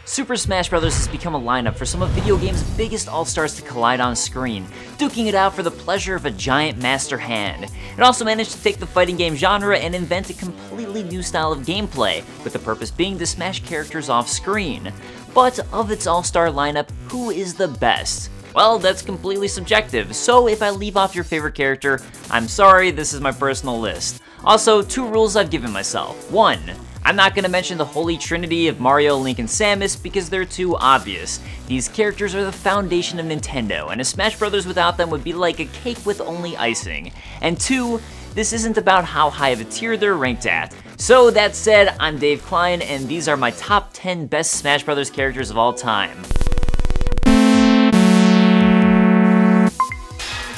Super Smash Bros. Has become a lineup for some of video games' biggest all-stars to collide on screen, duking it out for the pleasure of a giant master hand. It also managed to take the fighting game genre and invent a completely new style of gameplay, with the purpose being to smash characters off screen. But of its all-star lineup, who is the best? Well, that's completely subjective, so if I leave off your favorite character, I'm sorry, this is my personal list. Also, 2 rules I've given myself. 1. I'm not going to mention the holy trinity of Mario, Link, and Samus because they're too obvious. These characters are the foundation of Nintendo, and a Smash Bros. Without them would be like a cake with only icing. And 2, this isn't about how high of a tier they're ranked at. So that said, I'm Dave Klein, and these are my top 10 best Smash Bros. Characters of all time.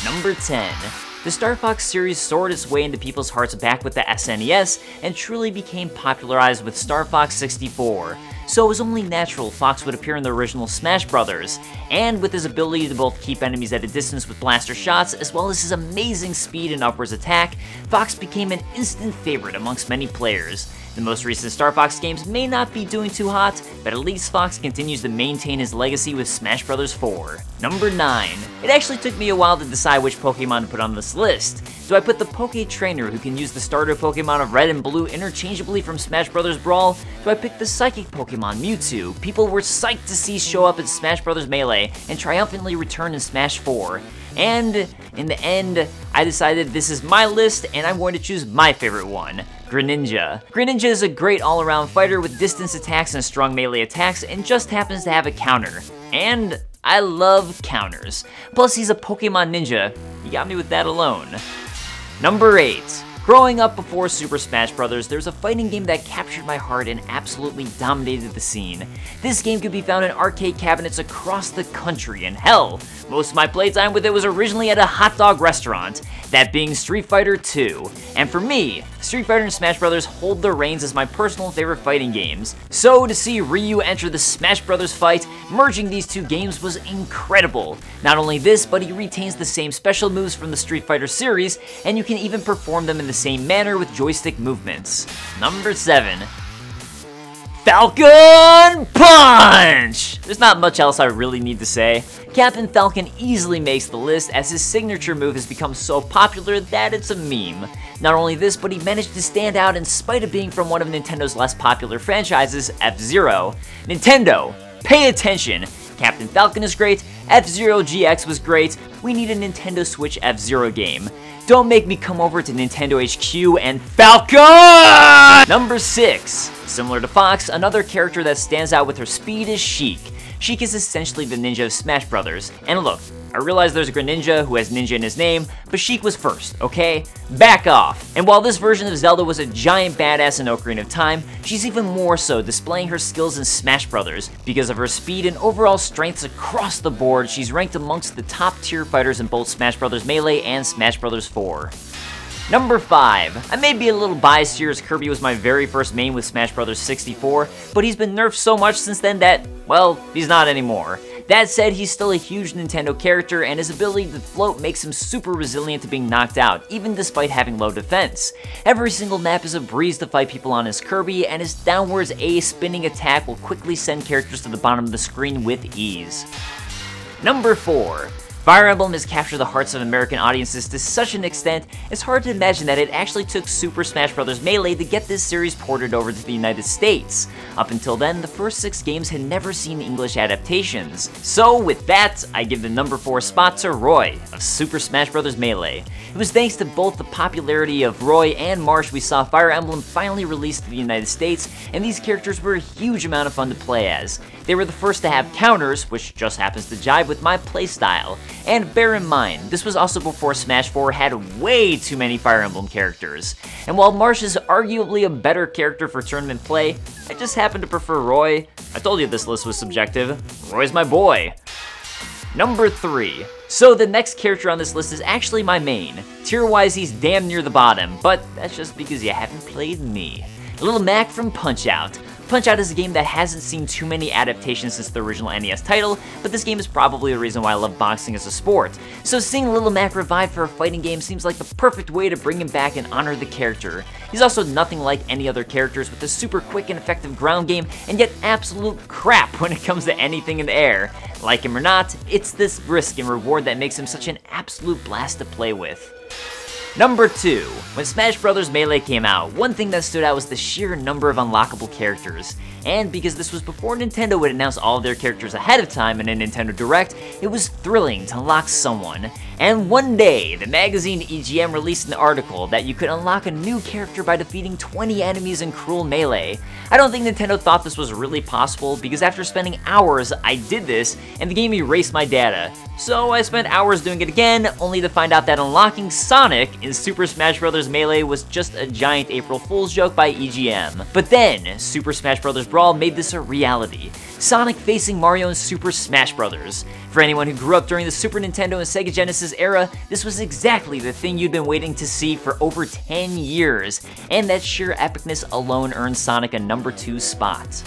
Number 10. The Starfox series soared its way into people's hearts back with the SNES and truly became popularized with Star Fox 64. So it was only natural Fox would appear in the original Smash Bros. And with his ability to both keep enemies at a distance with blaster shots, as well as his amazing speed and upwards attack, Fox became an instant favorite amongst many players. The most recent Star Fox games may not be doing too hot, but at least Fox continues to maintain his legacy with Smash Bros. 4. Number 9. It actually took me a while to decide which Pokemon to put on this list. Do I put the Poke Trainer who can use the starter Pokemon of Red and Blue interchangeably from Smash Bros. Brawl? Do I pick the Psychic Pokemon Mewtwo people were psyched to see show up in Smash Bros. Melee and triumphantly return in Smash 4? And in the end, I decided this is my list and I'm going to choose my favorite one. Greninja. Greninja is a great all-around fighter with distance attacks and strong melee attacks and just happens to have a counter. And I love counters. Plus he's a Pokemon ninja. You got me with that alone. Number 8. Growing up before Super Smash Bros., there's a fighting game that captured my heart and absolutely dominated the scene. This game could be found in arcade cabinets across the country, and hell, most of my playtime with it was originally at a hot dog restaurant, that being Street Fighter 2. And for me, Street Fighter and Smash Bros. Hold the reins as my personal favorite fighting games. So to see Ryu enter the Smash Bros. Fight, merging these 2 games was incredible. Not only this, but he retains the same special moves from the Street Fighter series, and you can even perform them in the same manner with joystick movements. Number 7. Falcon Punch! There's not much else I really need to say. Captain Falcon easily makes the list as his signature move has become so popular that it's a meme. Not only this, but he managed to stand out in spite of being from one of Nintendo's less popular franchises, F-Zero. Nintendo, pay attention! Captain Falcon is great, F-Zero GX was great, we need a Nintendo Switch F-Zero game. Don't make me come over to Nintendo HQ and Falcon! Number 6. Similar to Fox, another character that stands out with her speed is Sheik. Sheik is essentially the ninja of Smash Bros. And look, I realize there's a Greninja who has ninja in his name, but Sheik was first, okay? Back off! And while this version of Zelda was a giant badass in Ocarina of Time, she's even more so displaying her skills in Smash Bros. Because of her speed and overall strengths across the board, she's ranked amongst the top tier fighters in both Smash Bros. Melee and Smash Bros. 4. Number 5. I may be a little biased here as Kirby was my very first main with Smash Bros. 64, but he's been nerfed so much since then that, well, he's not anymore. That said, he's still a huge Nintendo character, and his ability to float makes him super resilient to being knocked out, even despite having low defense. Every single map is a breeze to fight people on his Kirby, and his downwards A spinning attack will quickly send characters to the bottom of the screen with ease. Number 4. Fire Emblem has captured the hearts of American audiences to such an extent, it's hard to imagine that it actually took Super Smash Bros. Melee to get this series ported over to the United States. Up until then, the first 6 games had never seen English adaptations. So with that, I give the number 4 spot to Roy of Super Smash Bros. Melee. It was thanks to both the popularity of Roy and Marsh we saw Fire Emblem finally released to the United States, and these characters were a huge amount of fun to play as. They were the first to have counters, which just happens to jive with my playstyle. And bear in mind, this was also before Smash 4 had way too many Fire Emblem characters. And while Marsh is arguably a better character for tournament play, I just happen to prefer Roy. I told you this list was subjective. Roy's my boy. Number 3. So the next character on this list is actually my main. Tier-wise, he's damn near the bottom, but that's just because you haven't played me. Little Mac from Punch-Out! Punch-Out is a game that hasn't seen too many adaptations since the original NES title, but this game is probably the reason why I love boxing as a sport. So seeing Little Mac revived for a fighting game seems like the perfect way to bring him back and honor the character. He's also nothing like any other characters with a super quick and effective ground game, and yet absolute crap when it comes to anything in the air. Like him or not, it's this risk and reward that makes him such an absolute blast to play with. Number 2. When Smash Bros. Melee came out, one thing that stood out was the sheer number of unlockable characters. And because this was before Nintendo would announce all of their characters ahead of time in a Nintendo Direct, it was thrilling to unlock someone. And one day, the magazine EGM released an article that you could unlock a new character by defeating 20 enemies in Cruel Melee. I don't think Nintendo thought this was really possible, because after spending hours, I did this, and the game erased my data. So I spent hours doing it again, only to find out that unlocking Sonic in Super Smash Bros. Melee was just a giant April Fool's joke by EGM. But then, Super Smash Bros. Brawl made this a reality. Sonic facing Mario in Super Smash Bros. For anyone who grew up during the Super Nintendo and Sega Genesis era, this was exactly the thing you'd been waiting to see for over 10 years, and that sheer epicness alone earned Sonic a number 2 spot.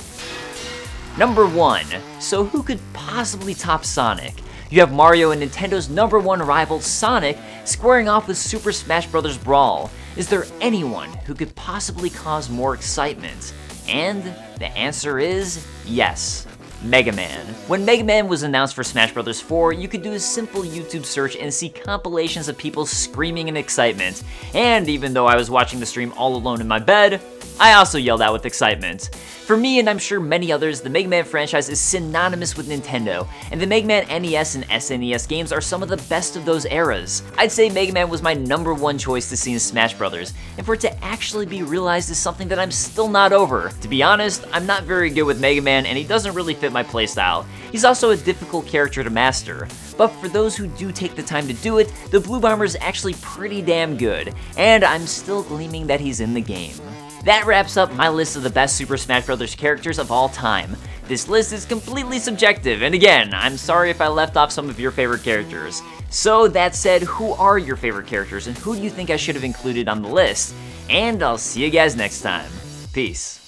Number 1. So who could possibly top Sonic? You have Mario and Nintendo's number 1 rival, Sonic, squaring off with Super Smash Bros. Brawl. Is there anyone who could possibly cause more excitement? And the answer is yes. Mega Man. When Mega Man was announced for Smash Bros. 4, you could do a simple YouTube search and see compilations of people screaming in excitement. And even though I was watching the stream all alone in my bed, I also yelled out with excitement. For me, and I'm sure many others, the Mega Man franchise is synonymous with Nintendo, and the Mega Man NES and SNES games are some of the best of those eras. I'd say Mega Man was my number 1 choice to see in Smash Bros., and for it to actually be realized is something that I'm still not over. To be honest, I'm not very good with Mega Man, and he doesn't really fit my playstyle. He's also a difficult character to master. But for those who do take the time to do it, the Blue Bomber is actually pretty damn good, and I'm still gleaming that he's in the game. That wraps up my list of the best Super Smash Bros. Characters of all time. This list is completely subjective, and again, I'm sorry if I left off some of your favorite characters. So that said, who are your favorite characters, and who do you think I should have included on the list? And I'll see you guys next time. Peace.